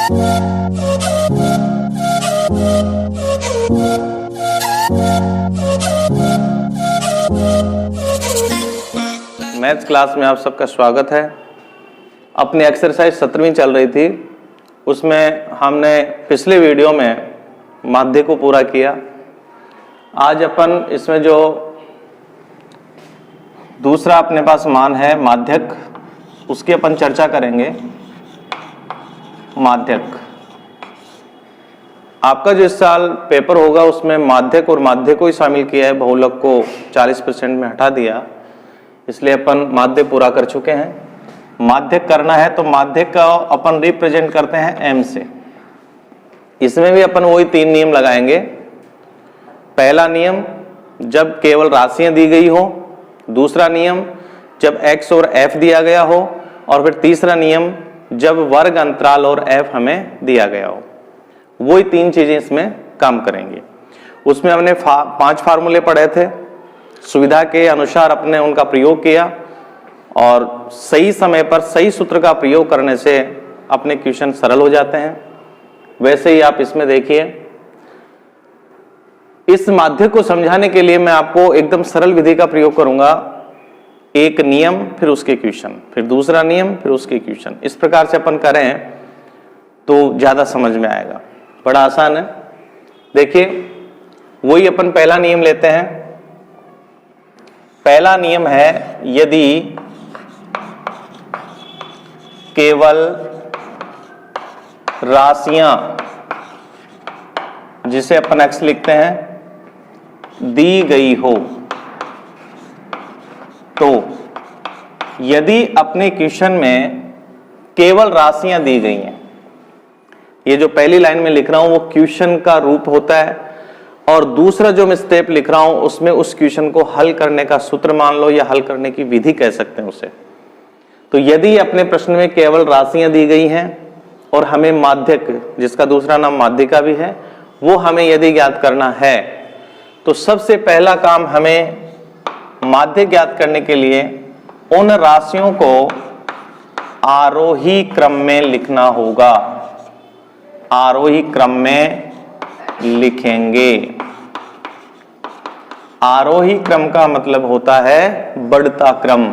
Maths class में आप सबका स्वागत है। अपनी एक्सरसाइज 17वीं चल रही थी, उसमें हमने पिछले वीडियो में माध्य को पूरा किया। आज अपन इसमें जो दूसरा अपने पास मान है माध्यक, उसकी अपन चर्चा करेंगे। माध्यक आपका जो इस साल पेपर होगा उसमें माध्यक और माध्य को ही शामिल किया है, बहुलक को 40% में हटा दिया, इसलिए अपन माध्य पूरा कर चुके हैं। माध्यक करना है तो माध्यक का अपन रिप्रेजेंट करते हैं m से। इसमें भी अपन वही 3 नियम लगाएंगे। पहला नियम जब केवल राशियां दी गई हो, दूसरा नियम जब x और f दिया गया हो, और फिर तीसरा नियम जब वर्ग अंतराल और f हमें दिया गया हो। वही 3 चीजें इसमें काम करेंगे। उसमें हमने 5 फार्मूले पढ़े थे, सुविधा के अनुसार अपने उनका प्रयोग किया और सही समय पर सही सूत्र का प्रयोग करने से अपने क्वेश्चन सरल हो जाते हैं। वैसे ही आप इसमें देखिए, इस माध्यक को समझाने के लिए मैं आपको एकदम सरल विधि का प्रयोग करूंगा। एक नियम फिर उसके क्वेश्चन, फिर दूसरा नियम फिर उसके क्वेश्चन, इस प्रकार से अपन करें तो ज्यादा समझ में आएगा। बड़ा आसान है। देखिए वही अपन पहला नियम लेते हैं। पहला नियम है यदि केवल राशियां, जिसे अपन x लिखते हैं, दी गई हो, तो यदि अपने क्वेश्चन में केवल राशियां दी गई हैं, ये जो पहली लाइन में लिख रहा हूं वो क्वेश्चन का रूप होता है, और दूसरा जो मैं स्टेप लिख रहा हूं उसमें उस क्वेश्चन को हल करने का सूत्र मान लो या हल करने की विधि कह सकते हैं उसे। तो यदि अपने प्रश्न में केवल राशियां दी गई हैं और हमें माध्यक, जिसका दूसरा नाम माध्यिका भी है, वो हमें यदि ज्ञात करना है, तो सबसे पहला काम हमें माध्यक ज्ञात करने के लिए उन राशियों को आरोही क्रम में लिखना होगा। आरोही क्रम में लिखेंगे। आरोही क्रम का मतलब होता है बढ़ता क्रम।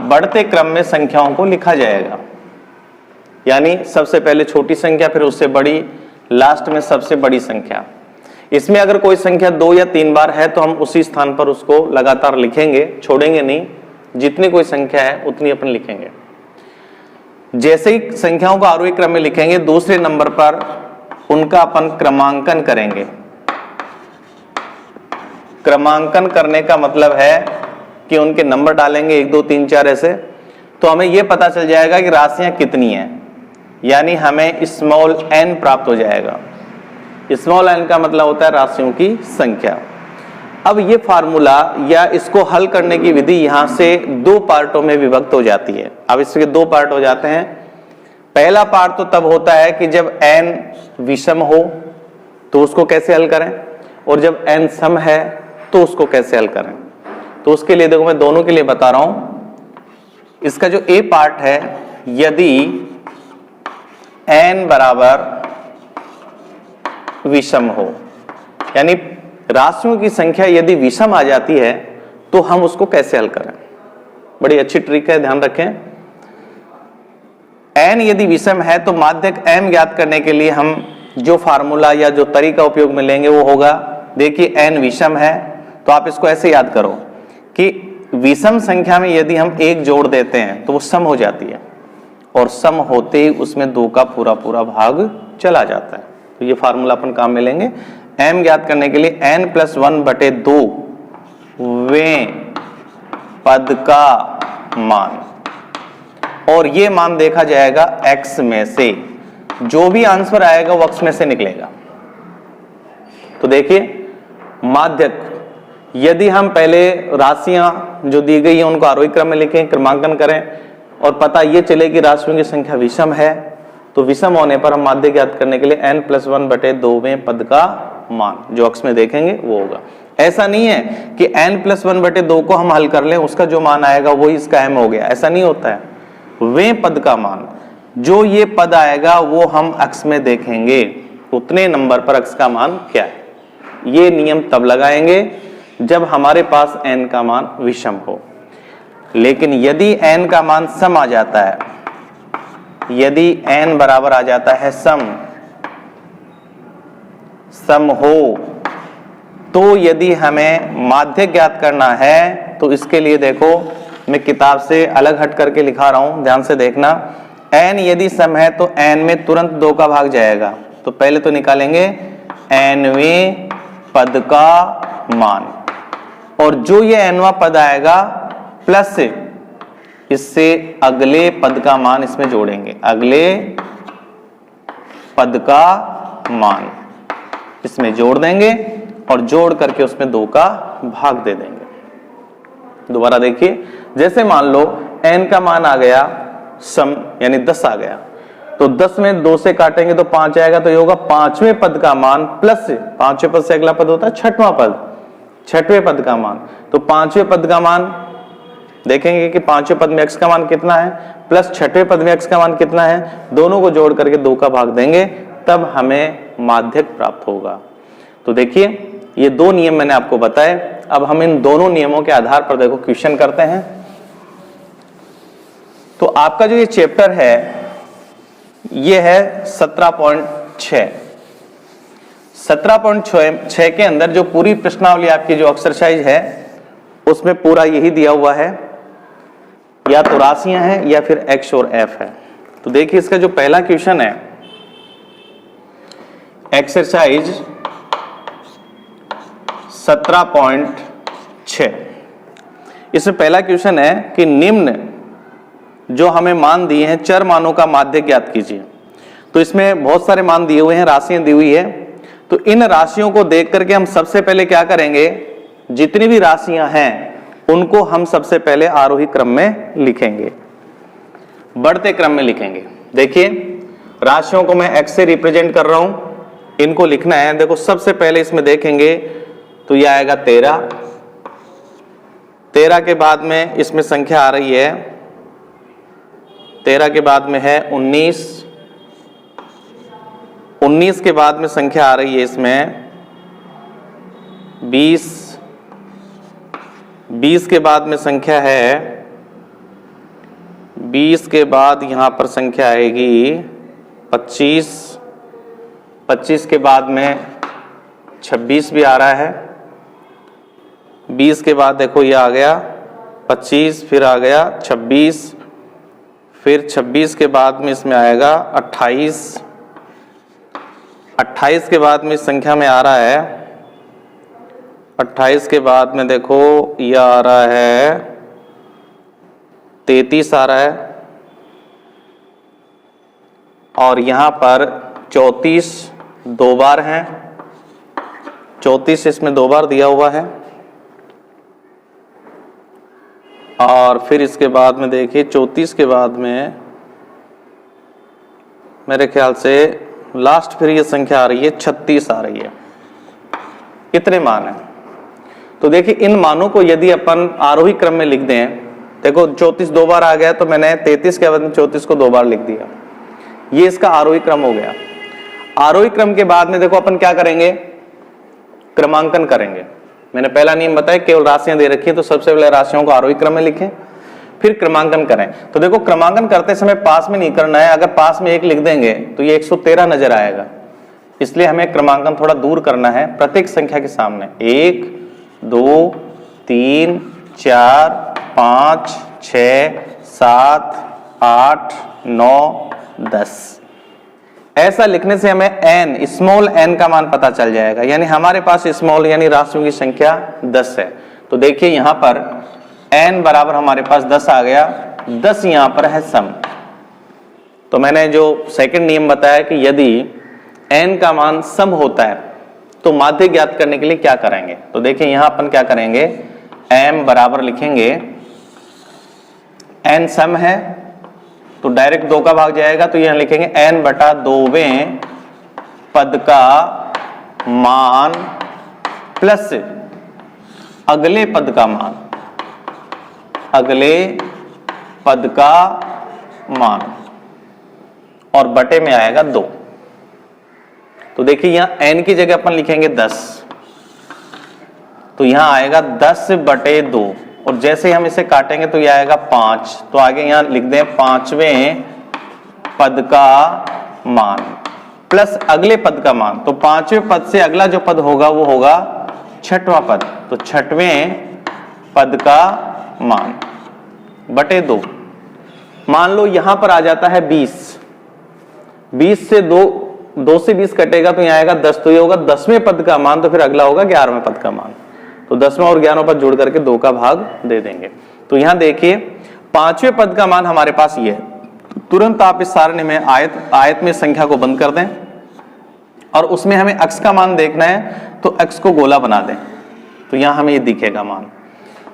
बढ़ते क्रम में संख्याओं को लिखा जाएगा, यानी सबसे पहले छोटी संख्या, फिर उससे बड़ी, लास्ट में सबसे बड़ी संख्या। इसमें अगर कोई संख्या 2 या 3 बार है तो हम उसी स्थान पर उसको लगातार लिखेंगे, छोड़ेंगे नहीं। जितनी कोई संख्या है उतनी अपन लिखेंगे। जैसे ही संख्याओं को आरोही क्रम में लिखेंगे, दूसरे नंबर पर उनका अपन क्रमांकन करेंगे। क्रमांकन करने का मतलब है कि उनके नंबर डालेंगे 1 2 3 4 ऐसे, तो हमें यह पता चल जाएगा कि राशियां कितनी हैं, यानी हमें स्मॉल n प्राप्त हो जाएगा। स्मॉल n का मतलब होता है राशियों की संख्या। अब ये फार्मूला या इसको हल करने की विधि यहां से 2 पार्टों में विभक्त हो जाती है। अब इसके 2 पार्ट हो जाते हैं। पहला पार्ट तो तब होता है कि जब n विषम हो तो उसको कैसे हल करें, और जब n सम है तो उसको कैसे हल करें। तो उसके लिए देखो मैं दोनों के लिए बता रहा हूं। इसका जो a पार्ट है, यदि n बराबर विषम हो, यानी राशियों की संख्या यदि विषम आ जाती है तो हम उसको कैसे हल करें। बड़ी अच्छी ट्रिक है, ध्यान रखें। n यदि विषम है तो माध्यक m ज्ञात करने के लिए हम जो फार्मूला या जो तरीका उपयोग में लेंगे वो होगा, देखिए n विषम है तो आप इसको ऐसे याद करो कि विषम संख्या में यदि हम 1 जोड़ देते हैं तो वो सम हो जाती है, और सम होते ही उसमें 2 का पूरा पूरा भाग चला जाता है। तो ये फार्मूला अपन काम में लेंगे। m ज्ञात करने के लिए n+1/2 वें पद का मान, और ये मान देखा जाएगा x में से। जो भी आंसर आएगा वो x में से निकलेगा। तो देखिए माध्यक, यदि हम पहले राशियां जो दी गई हैं उनको आरोही क्रम में लिखें, क्रमांकन करें, और पता ये चले कि राशियों की संख्या विषम है, तो विषम होने पर हम माध्य ज्ञात करने के लिए n+1/2 वें पद का मान जो x में देखेंगे वो होगा। ऐसा नहीं है कि n+1/2 को हम हल कर लें, उसका जो मान आएगा वही इसका m हो गया, ऐसा नहीं होता है। वें पद का मान, जो ये पद आएगा वो हम अक्स में देखेंगे, उतने नंबर पर अक्स का मान क्या है। ये नियम तब लगाएंगे जब हमारे पास n का मान विषम हो। लेकिन यदि n का मान सम आ जाता है, यदि n बराबर आ जाता है सम हो, तो यदि हमें माध्य ज्ञात करना है तो इसके लिए देखो मैं किताब से अलग हट करके लिखा रहा हूं, ध्यान से देखना। n यदि सम है तो n में तुरंत 2 का भाग जाएगा, तो पहले तो निकालेंगे nवें पद का मान, और जो ये nवां पद आएगा प्लस इससे अगले पद का मान इसमें जोड़ेंगे, अगले पद का मान इसमें जोड़ देंगे और जोड़ करके उसमें 2 का भाग दे देंगे। दोबारा देखिए, जैसे मान लो n का मान आ गया सम यानी 10 आ गया, तो 10 में 2 से काटेंगे तो 5 आएगा, तो ये होगा 5वें पद का मान प्लस 5वें पद से अगला पद होता है 6वां पद, 6वें पद का मान। तो 5वें पद का मान देखेंगे कि 5वें पद में x का मान कितना है प्लस 6वें पद में x का मान कितना है, दोनों को जोड़ करके 2 का भाग देंगे, तब हमें माध्यक प्राप्त होगा। तो देखिए ये 2 नियम मैंने आपको बताए। अब हम इन दोनों नियमों के आधार पर देखो क्वेश्चन करते हैं। तो आपका जो ये चैप्टर है ये है 17.6। 17.6 के अंदर जो पूरी प्रश्नावली आपकी जो एक्सरसाइज है उसमें पूरा यही दिया हुआ है, या तो राशियां हैं या फिर x और f है। तो देखिए इसका जो पहला क्वेश्चन है एक्सरसाइज 17.6, इसमें पहला क्वेश्चन है कि निम्न जो हमें मान दिए हैं चर मानों का माध्य ज्ञात कीजिए। तो इसमें बहुत सारे मान दिए हुए हैं, राशियां दी हुई है। तो इन राशियों को देख करके हम सबसे पहले क्या करेंगे, जितनी भी राशियां हैं उनको हम सबसे पहले आरोही क्रम में लिखेंगे, बढ़ते क्रम में लिखेंगे। देखिए राशियों को मैं x से रिप्रेजेंट कर रहा हूं, इनको लिखना है। देखो सबसे पहले इसमें देखेंगे तो यह आएगा 13, 13 के बाद में इसमें संख्या आ रही है, 13 के बाद में है 19, 19 के बाद में संख्या आ रही है इसमें 20, 20 के बाद में संख्या है 20 के बाद यहां पर संख्या आएगी 25, 25 के बाद में 26 भी आ रहा है, 20 के बाद देखो ये आ गया 25, फिर आ गया 26, फिर 26 के बाद में इसमें आएगा 28, 28 के बाद में इस संख्या में आ रहा है 28 के बाद में देखो यह आ रहा है 33 आ रहा है, और यहां पर 34 2 बार हैं, 34 इसमें 2 बार दिया हुआ है। और फिर इसके बाद में देखिए 34 के बाद में मेरे ख्याल से लास्ट फिर ये संख्या आ रही है 36 आ रही है। इतने मान हैं। तो देखिए इन मानों को यदि अपन आरोही क्रम में लिख दें, देखो 34 2 बार आ गया तो मैंने 33 के बाद में 34 को 2 बार लिख दिया, ये इसका आरोही क्रम हो गया। आरोही क्रम के बाद में देखो अपन क्या करेंगे, क्रमांकन करेंगे। मैंने पहला नियम बताया केवल राशियां दे रखी है तो सबसे पहले राशियों को आरोही क्रम में लिखें, फिर क्रमांकन करें। तो देखो क्रमांकन करते समय पास में नहीं करना है, अगर पास में 1 लिख देंगे तो ये 113 नजर आएगा, इसलिए हमें क्रमांकन थोड़ा दूर करना है प्रत्येक संख्या के सामने। 1 2 3 4 5 6 7 8 9 10, ऐसा लिखने से हमें n स्मॉल n का मान पता चल जाएगा, यानी हमारे पास स्मॉल यानी राशियों की संख्या 10 है। तो देखिए यहां पर n बराबर हमारे पास 10 आ गया, 10 यहां पर है सम। तो मैंने जो सेकंड नियम बताया कि यदि n का मान सम होता है तो माध्य ज्ञात करने के लिए क्या करेंगे। तो देखिए यहां अपन क्या करेंगे, m बराबर लिखेंगे, n सम है तो डायरेक्ट 2 का भाग जाएगा, तो यहां लिखेंगे n बटा 2वें पद का मान प्लस अगले पद का मान, अगले पद का मान। और बटे में आएगा 2। तो देखिए यहां n की जगह अपन लिखेंगे 10, तो यहां आएगा 10/2 और जैसे ही हम इसे काटेंगे तो यह आएगा 5। तो आगे यहां लिख दें 5वें पद का मान प्लस अगले पद का मान। तो 5वें पद से अगला जो पद होगा वो होगा 6वां पद, तो 6वें पद का मान बटे 2। मान लो यहां पर आ जाता है 20 से 2 से 20 कटेगा तो यहां आएगा 10, तो ये होगा 10वें पद का मान, तो फिर अगला होगा 11वें पद का मान। तो 10वां और 11वां पद जोड़ करके 2 का भाग दे देंगे। तो यहां देखिए 5वें पद का मान हमारे पास ये है। तुरंत आप इस सारणी में आयत में संख्या को बंद कर दें और उसमें हमें अक्ष का मान देखना है, तो अक्ष को गोला बना दें, तो यहां हमें ये दिखेगा मान।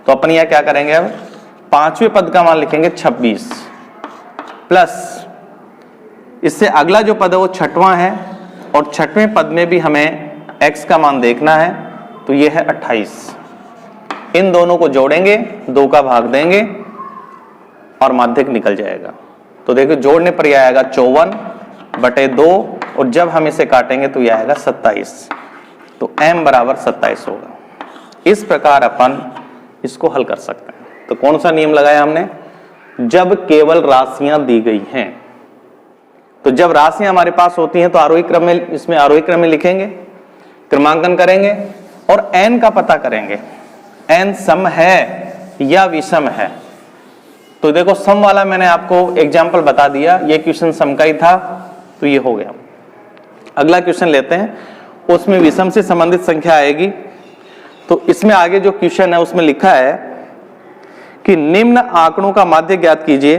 तो अपन यहां क्या करेंगे, अब 5वें पद का मान लिखेंगे 26 प्लस इससे अगला जो पद है वो 6वां है और 6वें पद में भी हमें x का मान देखना है, तो ये है 28। इन दोनों को जोड़ेंगे, 2 का भाग देंगे और माध्यक निकल जाएगा। तो देखो जोड़ने पर यह आएगा 54/2 और जब हम इसे काटेंगे तो यह आएगा 27। तो m बराबर 27 होगा। इस प्रकार अपन इसको हल कर सकते हैं। तो कौन सा नियम लगाया हमने, जब केवल राशियां दी गई हैं। तो जब राशियां हमारे पास होती हैं तो आरोही क्रम में, इसमें आरोही क्रम में लिखेंगे, क्रमांकन करेंगे और n का पता करेंगे, n सम है या विषम है। तो देखो सम वाला मैंने आपको एग्जाम्पल बता दिया, ये क्वेश्चन सम का ही था, तो ये हो गया। अगला क्वेश्चन लेते हैं, उसमें विषम से संबंधित संख्या आएगी। तो इसमें आगे जो क्वेश्चन है उसमें लिखा है कि निम्न आंकड़ों का माध्य ज्ञात कीजिए।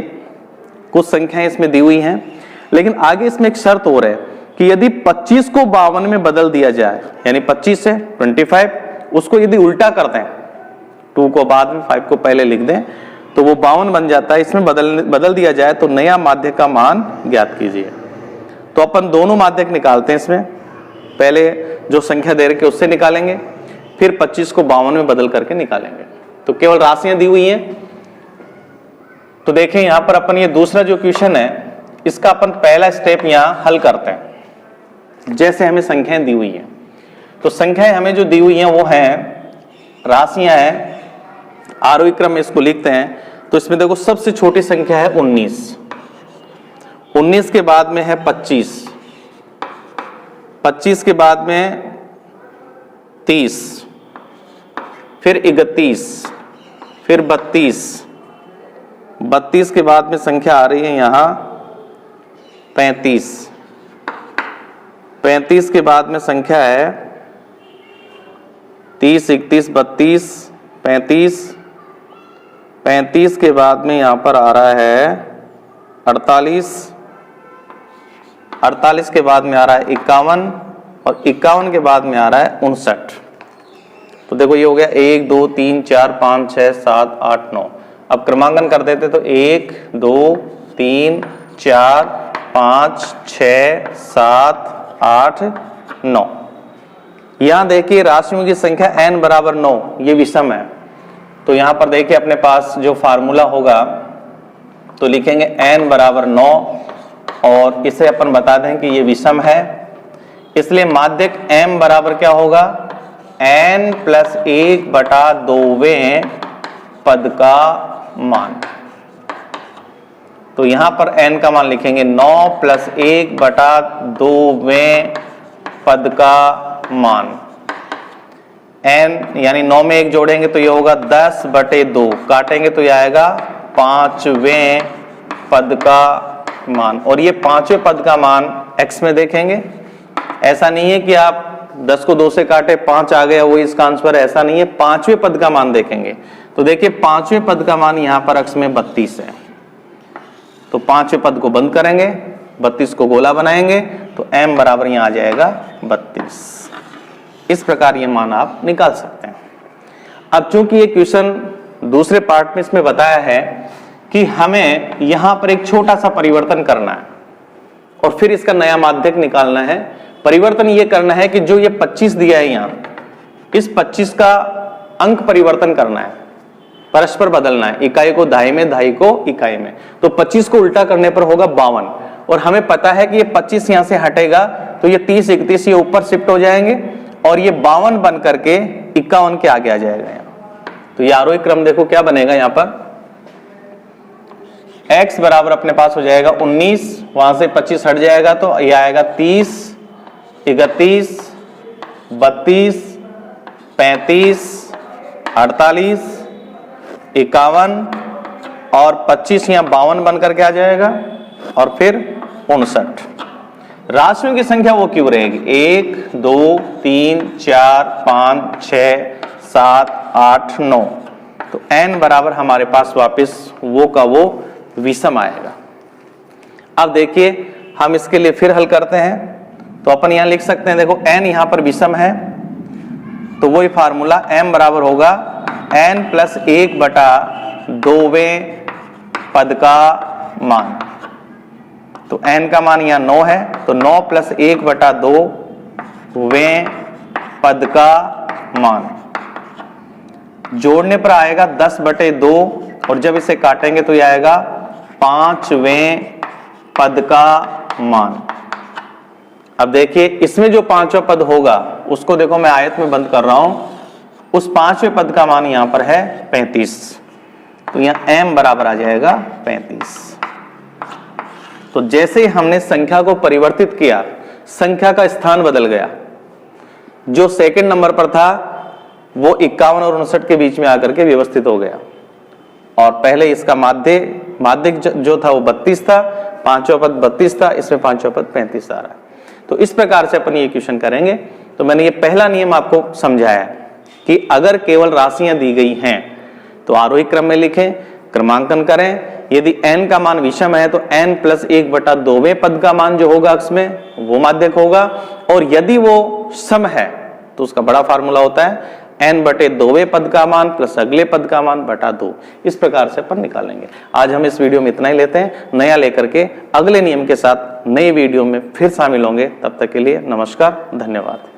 कुछ संख्याएं इसमें दी हुई हैं, लेकिन आगे इसमें एक शर्त और है कि यदि 25 को 52 में बदल दिया जाए, यानी 25 से 25, उसको यदि उल्टा कर दें, 2 को बाद में 5 को पहले लिख दें, तो वो 52 बन जाता है। इसमें बदल दिया जाए तो नया माध्यक का मान ज्ञात कीजिए। तो अपन दोनों माध्यक निकालते हैं। इसमें पहले जो संख्या दे रखे उससे निकालेंगे, फिर 25 को 52 में बदल करके निकालेंगे। तो केवल राशियां दी हुई हैं। तो देखें यहां पर अपन ये दूसरा जो क्वेश्चन है इसका अपन पहला स्टेप यहां हल करते हैं। जैसे हमें संख्याएं दी हुई हैं, तो संख्याएं हमें जो दी हुई हैं वो हैं राशियां हैं, आरोही क्रम में इसको लिखते हैं। तो इसमें देखो सबसे छोटी संख्या है 19, 19 के बाद में है 25, 25 के बाद में 30, फिर 31, फिर 32, 32 के बाद में संख्या आ रही है यहां 35, 35 के बाद में संख्या है 30, 31, 32, 35, 35 के बाद में यहां पर आ रहा है 48, 48 के बाद में आ रहा है 51 और 51 के बाद में आ रहा है 59। तो देखो ये हो गया 1 2 3 4 5 6 7 8 9। अब क्रमांकन कर देते तो 1 2 3 4 5 6 7 8 9। यहां देखिए राशियों की संख्या n बराबर 9, ये विषम है। तो यहां पर देखिए अपने पास जो फार्मूला होगा तो लिखेंगे n बराबर 9 और इसे अपन बता दें कि ये विषम है, इसलिए माध्यक m बराबर क्या होगा, n प्लस 1/2वें पद का मान। तो यहां पर n का मान लिखेंगे 9 प्लस 1/2वें पद का मान। n यानी 9 में 1 जोड़ेंगे तो ये होगा 10/2, काटेंगे तो ये आएगा 5वें पद का मान। और ये 5वें पद का मान x में देखेंगे। ऐसा नहीं है कि आप 10 को 2 से काटे 5 आ गया वो इसका आंसर, ऐसा नहीं है। 5वें पद का मान देखेंगे तो देखिए 5वें पद का मान यहां पर x में 32 है। तो 5वें पद को बंद करेंगे, 32 को गोला बनाएंगे तो m बराबर यहां आ जाएगा 32। इस प्रकार ये मान आप निकाल सकते हैं। अब चूंकि ये क्वेश्चन दूसरे पार्ट में इसमें बताया है कि हमें यहां पर एक छोटा सा परिवर्तन करना है और फिर इसका नया माध्यक निकालना है। परिवर्तन ये करना है कि जो ये 25 दिया है यहां, इस 25 का अंक परिवर्तन करना है, परस्पर बदलना है, इकाई को दाई में, दाई को इकाई में। तो 25 को उल्टा करने पर होगा 52 और हमें पता है कि ये 25 यहां से हटेगा तो ये 30 31 ये ऊपर शिफ्ट हो जाएंगे और ये 52 बन करके 51 के आगे आ जाएगा यहाँ। तो ये आरोही क्रम देखो क्या बनेगा यहाँ पर, x बराबर अपने पास हो जाएगा 19, वहां से 25 हट जाएगा तो ये आएगा 30 31 32 35 48 51 और 25 यहाँ 52 बन करके आ जाएगा और फिर 59। राशियों की संख्या वो क्यों रहेगी, 1 2 3 4 5 6 7 8 9, तो n बराबर हमारे पास वापस वो का वो विषम आएगा। अब देखिए हम इसके लिए फिर हल करते हैं, तो अपन यहां लिख सकते हैं, देखो n यहां पर विषम है तो वही फार्मूला m बराबर होगा n प्लस 1 बटा 2वें पद का मान। तो n का मान यहां 9 है तो 9 प्लस 1 बटा 2वें पद का मान, जोड़ने पर आएगा 10 बटे 2 और जब इसे काटेंगे तो यह आएगा 5वें पद का मान। अब देखिए इसमें जो 5वां पद होगा उसको देखो मैं आयत में बंद कर रहा हूं, उस 5वें पद का मान यहां पर है 35, तो यहां m बराबर आ जाएगा 35। तो जैसे ही हमने संख्या को परिवर्तित किया संख्या का स्थान बदल गया, जो सेकंड नंबर पर था वो 51 और 59 के बीच में आकर के व्यवस्थित हो गया और पहले इसका माध्यिक जो था वो 32 था, 5वां पद 32 था, इसमें 5वां पद 35 आ रहा है। तो इस प्रकार से अपन ये इक्वेशन करेंगे। तो मैंने ये पहला नियम आपको समझाया कि अगर केवल राशियां दी गई हैं तो आरोही क्रम में लिखें, क्रमांकन करें, यदि n का मान विषम है तो n प्लस 1 बटा 2वें पद का मान जो होगा अक्ष में वो माध्यक होगा, और यदि वो सम है तो उसका बड़ा फार्मूला होता है n बटे 2वें पद का मान प्लस अगले पद का मान बटा 2। इस प्रकार से अपन निकालेंगे। आज हम इस वीडियो में इतना ही लेते हैं, नया लेकर के अगले नियम के साथ नई वीडियो में फिर शामिल होंगे। तब तक के लिए नमस्कार, धन्यवाद।